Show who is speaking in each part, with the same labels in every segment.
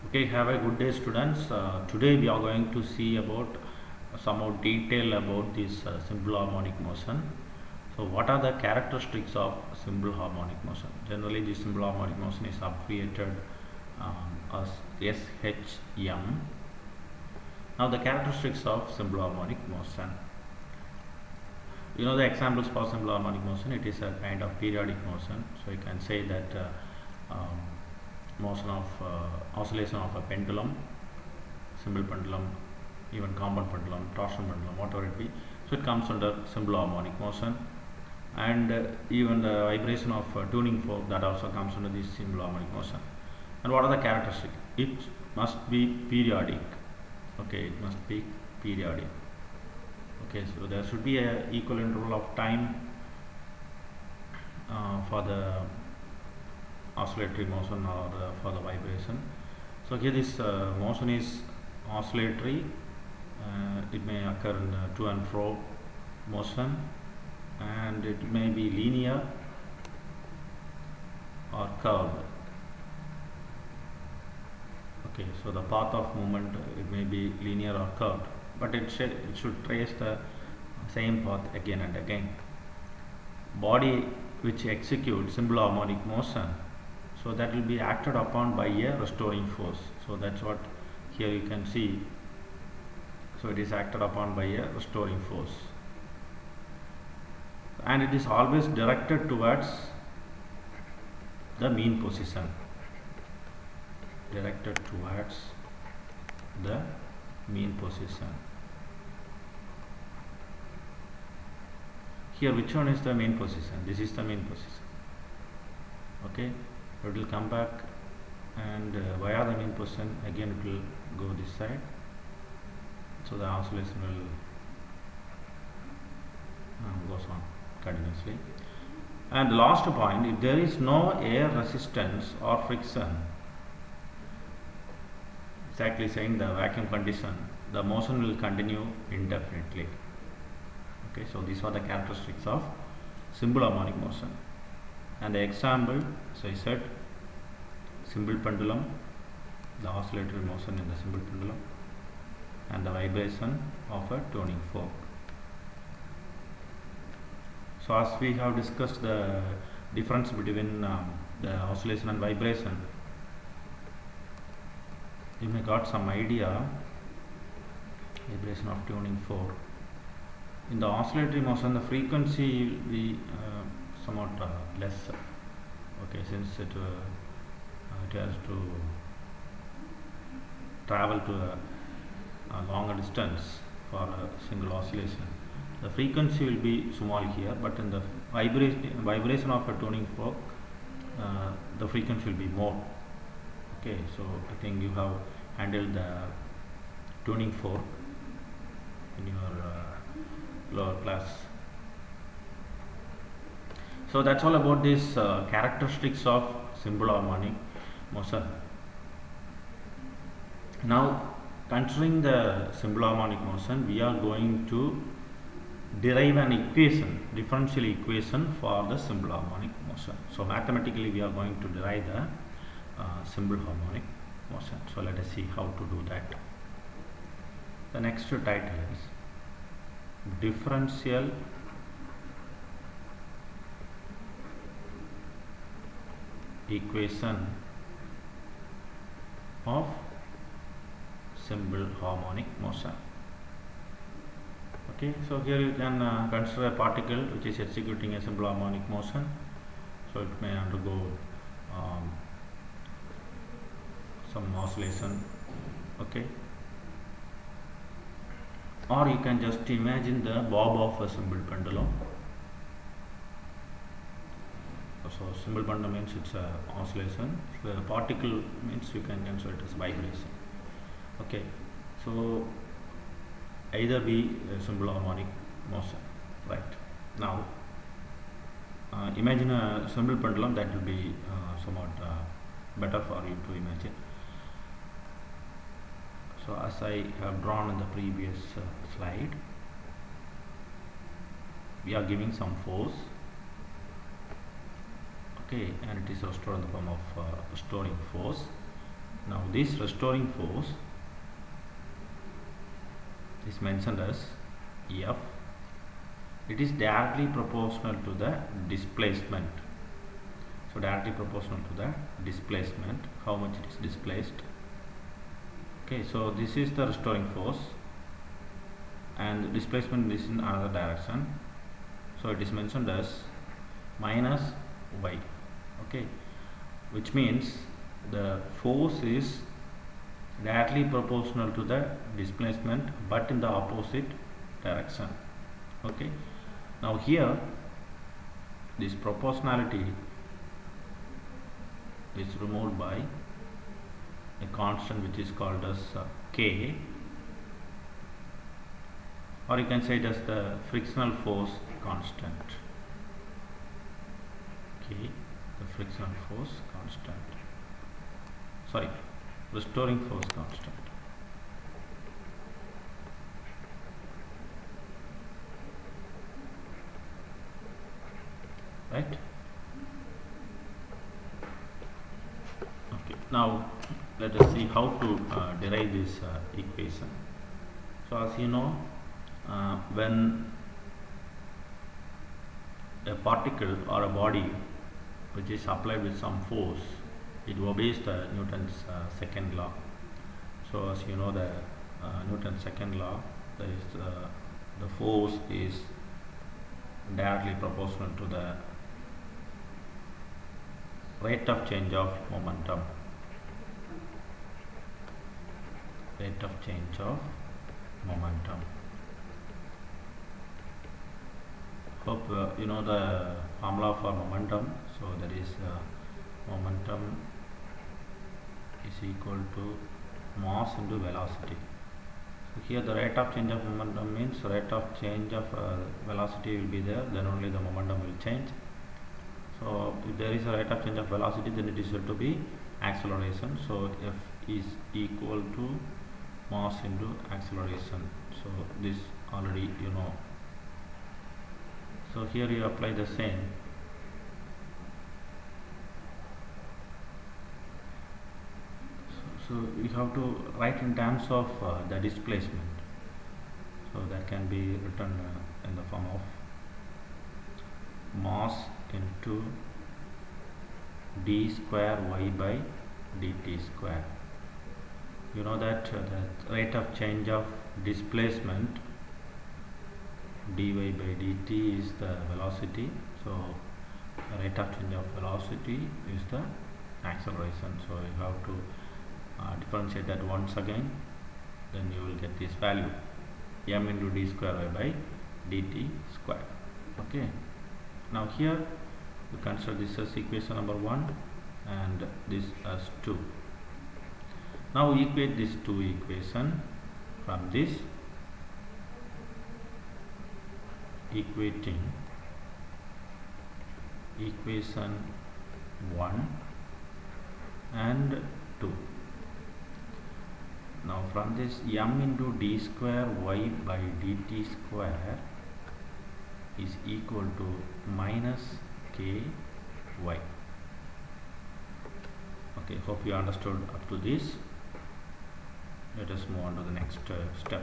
Speaker 1: Okay, have a good day, students. Today we are going to see about some more detail about this simple harmonic motion. So what are the characteristics of simple harmonic motion? Generally, the simple harmonic motion is abbreviated as SHM. Now the characteristics of simple harmonic motion. You know the examples for simple harmonic motion. It is a kind of periodic motion. So you can say that motion of oscillation of a pendulum, simple pendulum, even compound pendulum, torsion pendulum, whatever it be. So it comes under simple harmonic motion, and even the vibration of tuning fork, that also comes under this simple harmonic motion. And what are the characteristics? It must be periodic. Okay, it must be periodic. Okay, so there should be a equal interval of time for the oscillatory motion or for the vibration. So here this motion is oscillatory. It may occur in to and fro motion, and it may be linear or curved. Okay, so the path of movement, it may be linear or curved, but it should trace the same path again and again. Body which executes simple harmonic motion, so that will be acted upon by a restoring force. So that's what here you can see. So it is acted upon by a restoring force, and it is always directed towards the mean position. Directed towards the mean position. Here, which one is the mean position? This is the mean position. Okay, it will come back, and via the mean position again it will go this side. So the oscillation will goes on continuously. And the last point, if there is no air resistance or friction, exactly saying the vacuum condition, the motion will continue indefinitely. Okay, so these are the characteristics of simple harmonic motion. And the example, as I said, simple pendulum, the oscillatory motion in the simple pendulum, and the vibration of a tuning fork. So as we have discussed the difference between the oscillation and vibration, you may got some idea. Vibration of tuning fork. In the oscillatory motion, the frequency will be somewhat less. Okay, since it has to travel to a longer distance for a single oscillation, the frequency will be small here, but in the vibration of a tuning fork, the frequency will be more. Okay, so I think you have handled the tuning fork in your lower class. So that's all about these characteristics of simple harmonic motion. Now, considering the simple harmonic motion, we are going to derive an equation, differential equation for the simple harmonic motion. So mathematically we are going to derive the simple harmonic motion. So let us see how to do that. The next title is Differential Equation of simple harmonic motion. Okay, so here you can consider a particle which is executing a simple harmonic motion. So it may undergo some oscillation. Okay, or you can just imagine the bob of a simple pendulum. So simple pendulum means it's a oscillation. So a particle means you can consider it as vibration. Okay, so either be a simple harmonic motion. Right, now imagine a simple pendulum. That will be somewhat better for you to imagine. So as I have drawn in the previous slide, we are giving some force. Okay, and it is restored in the form of restoring force. Now this restoring force is mentioned as F. It is directly proportional to the displacement. So directly proportional to the displacement, how much it is displaced. Okay, so this is the restoring force, and the displacement is in another direction. So it is mentioned as minus y. Okay, which means the force is directly proportional to the displacement but in the opposite direction. Okay, now here this proportionality is removed by a constant which is called as K, or you can say it as the frictional force constant. K, the frictional force constant, sorry, restoring force constant. Right? Okay, now let us see how to derive this equation. So as you know, when a particle or a body which is applied with some force, it obeys the Newton's second law. So as you know, the Newton's second law, that is the force is directly proportional to the rate of change of momentum. Rate of change of momentum. Hope you know the formula for momentum. So that is momentum is equal to mass into velocity. So here the rate of change of momentum means rate of change of velocity will be there, then only the momentum will change. So if there is a rate of change of velocity, then it is said to be acceleration. So F is equal to mass into acceleration. So this already you know. So here you apply the same. So we have to write in terms of the displacement. So that can be written in the form of mass into d square y by dt square. You know that the rate of change of displacement dy by dt is the velocity. So the rate of change of velocity is the acceleration. So you have to differentiate that once again, then you will get this value, m into d square y by dt square. Okay, now here we consider this as equation number 1 and this as 2. Now equate these two equations. From this, equating equation 1 and 2. Now from this, m into d square y by dt square is equal to minus k y. Okay, hope you understood up to this. Let us move on to the next step.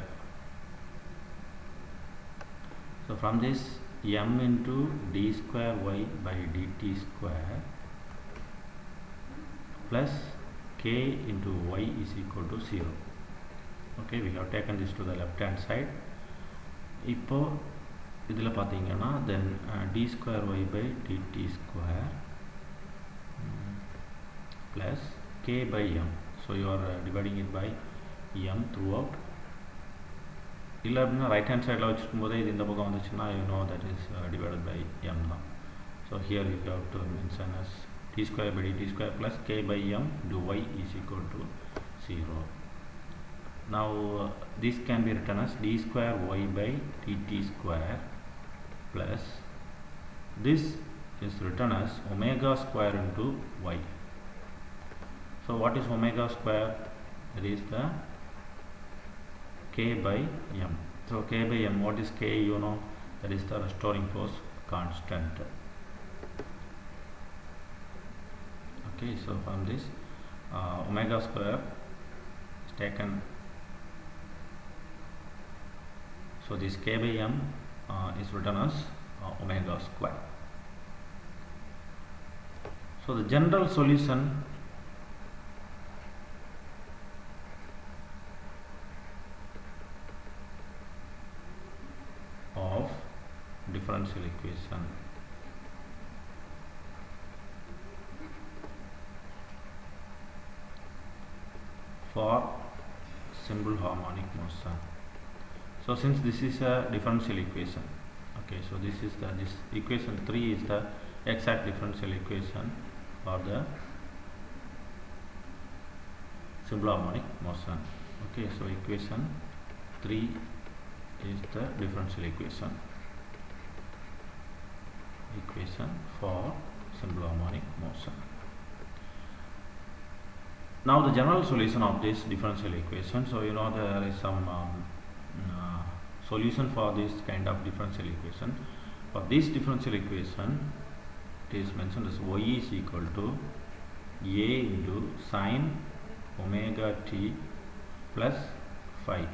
Speaker 1: So from this, m into d square y by dt square plus k into y is equal to 0. Okay, we have taken this to the left hand side. இப்போ இதில் பார்த்தீங்கன்னா then d square y by dt square plus k by m. So you are dividing it by m throughout. இல்லை அப்படின்னா right hand சைடில் வச்சுருக்கும் போதே இது இந்த பக்கம் வந்துச்சுன்னா you know that is divided by m தான். So here you have to mention as d square by dt square plus k by m into y is equal to 0. Now this can be written as d square y by dt square plus this is written as omega square into y. So what is omega square? That is the k by m. So k by m, what is k? You know, that is the restoring force constant. Okay, so from this omega square is taken, so this k by m is written as omega square. So the general solution of differential equation for simple harmonic motion. So since this is a differential equation, okay, so this equation 3 is the exact differential equation for the simple harmonic motion. Okay, so equation 3 is the differential equation for simple harmonic motion. Now the general solution of this differential equation, so you know there is some solution for this kind of differential equation. For this differential equation, it is mentioned as y is equal to a into sine omega t plus phi.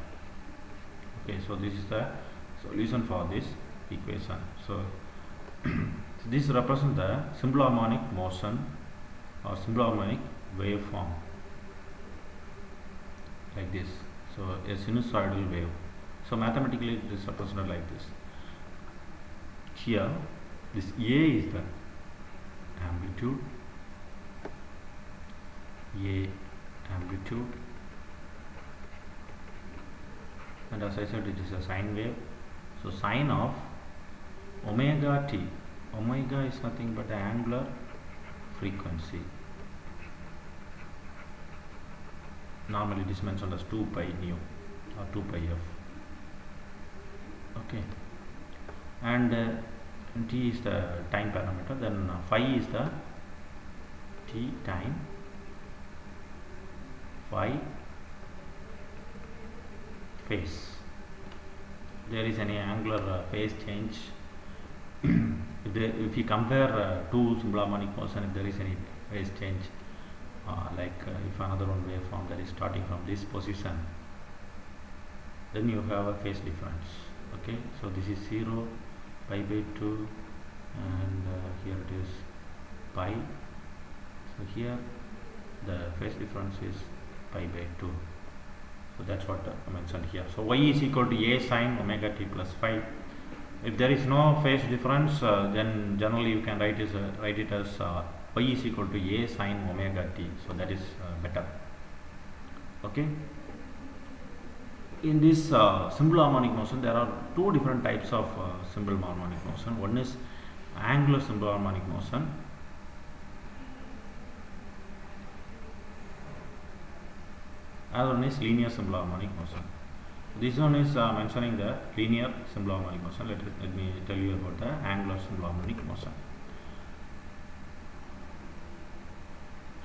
Speaker 1: Okay, so this is the solution for this equation. So this represents the simple harmonic motion or simple harmonic waveform like this. So a sinusoidal wave. So mathematically it is represented like this. Here this A is the amplitude, and as I said, it is a sine wave. So sine of omega t, omega is nothing but the angular frequency. Normally it is mentioned as 2 pi nu or 2 pi f. Okay, and t is the time parameter, then phi is the t time phi phase. There is any angular phase change. If you compare two simple harmonic motion, if there is any phase change, if another one waveform that is starting from this position, then you have a phase difference. Okay, so this is 0, pi by 2, and here it is pi. So here the phase difference is pi by 2. So that's what I mentioned here. So y is equal to a sine omega t plus phi. If there is no phase difference, then generally you can write it as y is equal to a sine omega t. So that is better. Okay. In this simple harmonic motion, there are two different types of simple harmonic motion. One is angular simple harmonic motion. Other one is linear simple harmonic motion. This one is mentioning the linear simple harmonic motion. Let me tell you about the angular simple harmonic motion.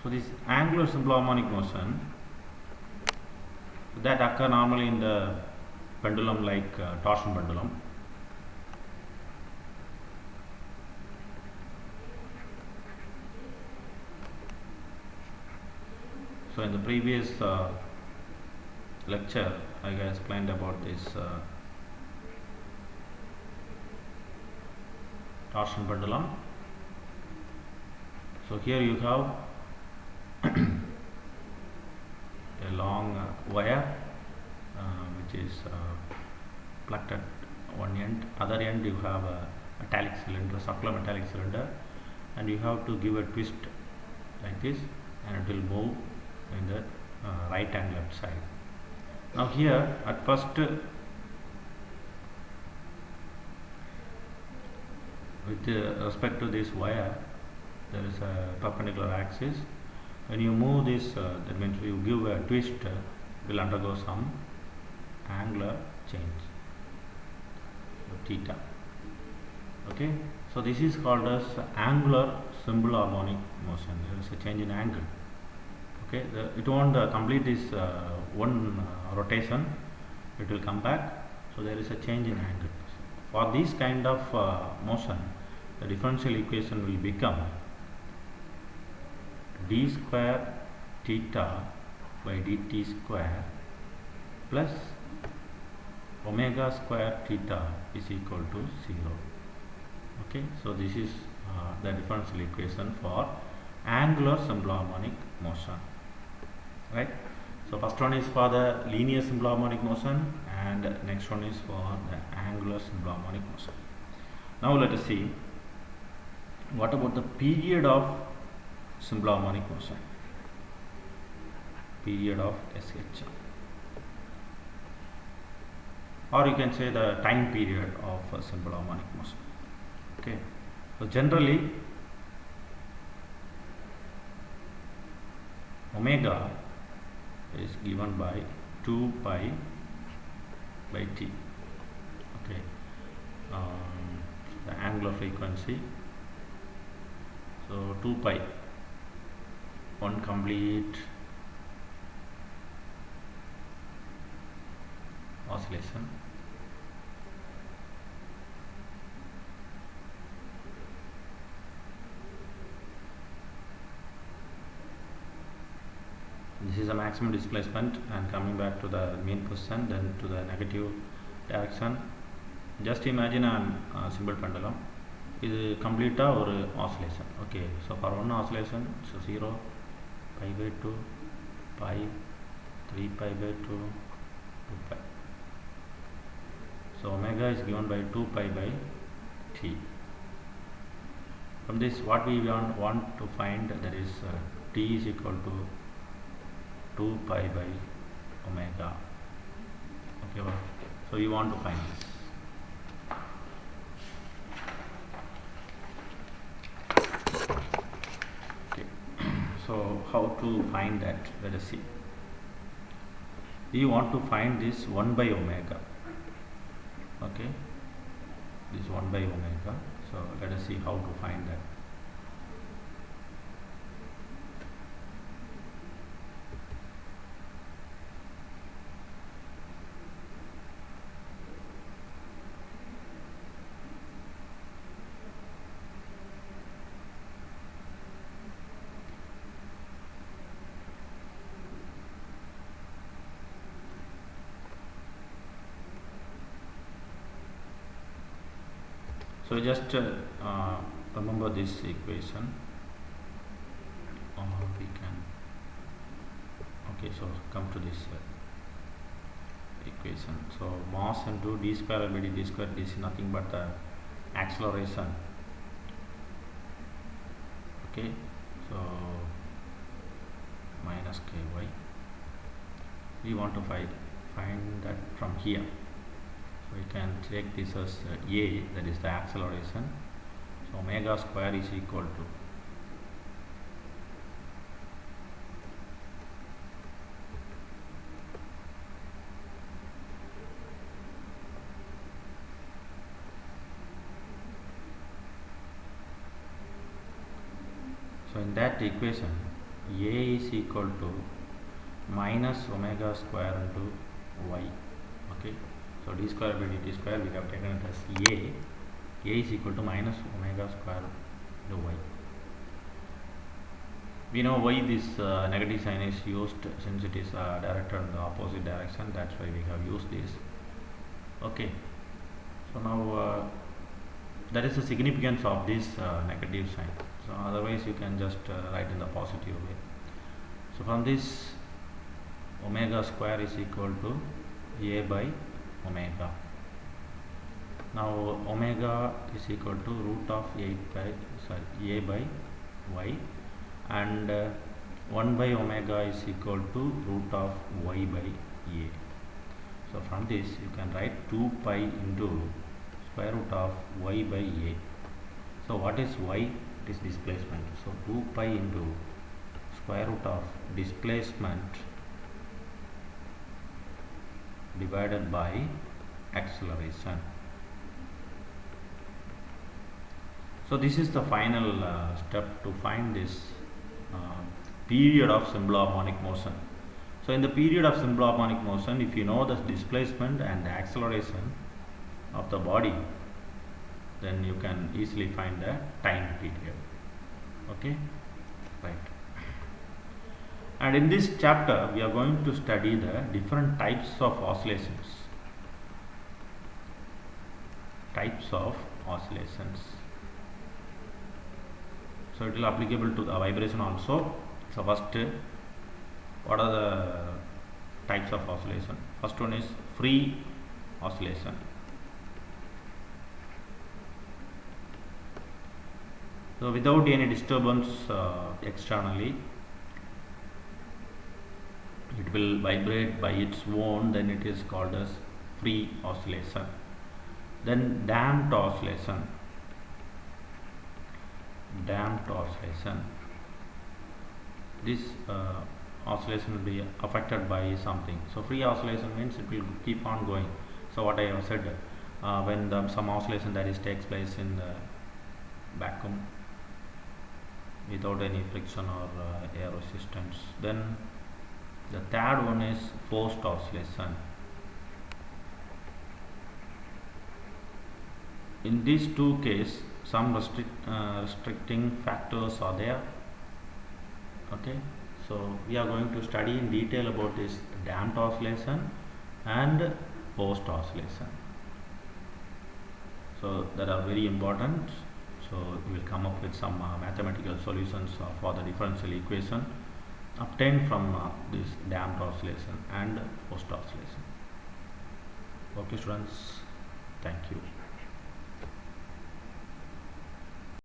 Speaker 1: So this angular simple harmonic motion that occur normally in the pendulum, like torsion pendulum. So in the previous lecture I explained about this torsion pendulum. So here you have a long wire which is plugged at one end. Other end you have a metallic cylinder, circular metallic cylinder, and you have to give a twist like this, and it will move in the right and left side. Now here at first, with respect to this wire, there is a perpendicular axis. When you move this, that means you give a twist, it will undergo some angular change, theta. Okay, so this is called as angular simple harmonic motion. There is a change in angle. Okay, it won't complete this one rotation, it will come back, so there is a change in angle. For this kind of motion, the differential equation will become d square theta by dt square plus omega square theta is equal to 0. Okay, so this is the differential equation for angular simple harmonic motion, right? So first one is for the linear simple harmonic motion and next one is for the angular simple harmonic motion. Now let us see what about the period of simple harmonic motion, period of SH, or you can say the time period of simple harmonic motion. Okay, so generally omega is given by 2 pi by t. Okay, the angular frequency, so 2 pi, one complete oscillation. This is a maximum displacement, and coming back to the mean position, then to the negative direction. Just imagine a simple pendulum. This is complete or oscillation. Okay, so for one oscillation, so 0, pi by 2, pi, 3 pi by 2, 2 pi. So omega is given by 2 pi by t. From this, what we want to find, that is t is equal to 2 pi by omega. Okay, well, so you want to find this. Okay, so how to find that? Let us see. You want to find this 1 by omega. Okay, this 1 by omega. So let us see how to find that. So just remember this equation, or we can, okay, so come to this equation. So mass into d square by dt square, this is nothing but the acceleration. Okay, so minus ky. We want to find that from here. We can take this as a, that is the acceleration. So omega square is equal to so in that equation a is equal to minus omega square into y. Okay, so d square by dt square, we have taken it as a is equal to minus omega square into y. We know why this negative sign is used, since it is directed in the opposite direction. That's why we have used this. Okay, so now that is the significance of this negative sign. So otherwise you can just write in the positive way. So from this, omega square is equal to a by omega. Now omega is equal to root of a by y, and 1 by omega is equal to root of y by a. So from this you can write 2 pi into square root of y by a. So what is y? It is displacement. So 2 pi into square root of displacement divided by acceleration. So this is the final step to find this period of simple harmonic motion. So in the period of simple harmonic motion, if you know the displacement and the acceleration of the body, then you can easily find the time period. Okay, right. And in this chapter we are going to study the different types of oscillations. Types of oscillations. So it will applicable to the vibration also. So first, what are the types of oscillation? First one is free oscillation. So without any disturbance externally, it will vibrate by its own, then it is called as free oscillation. Then damped oscillation. Damped oscillation. This oscillation will be affected by something. So free oscillation means it will keep on going. So what I have said, when some oscillation that is takes place in the vacuum without any friction or air resistance. Then the third one is forced oscillation. In these two cases, some restricting factors are there. Okay, so we are going to study in detail about this damped oscillation and forced oscillation. So that are very important. So we will come up with some mathematical solutions for the differential equation obtained from this damped oscillation and forced oscillation. Okay students, thank you.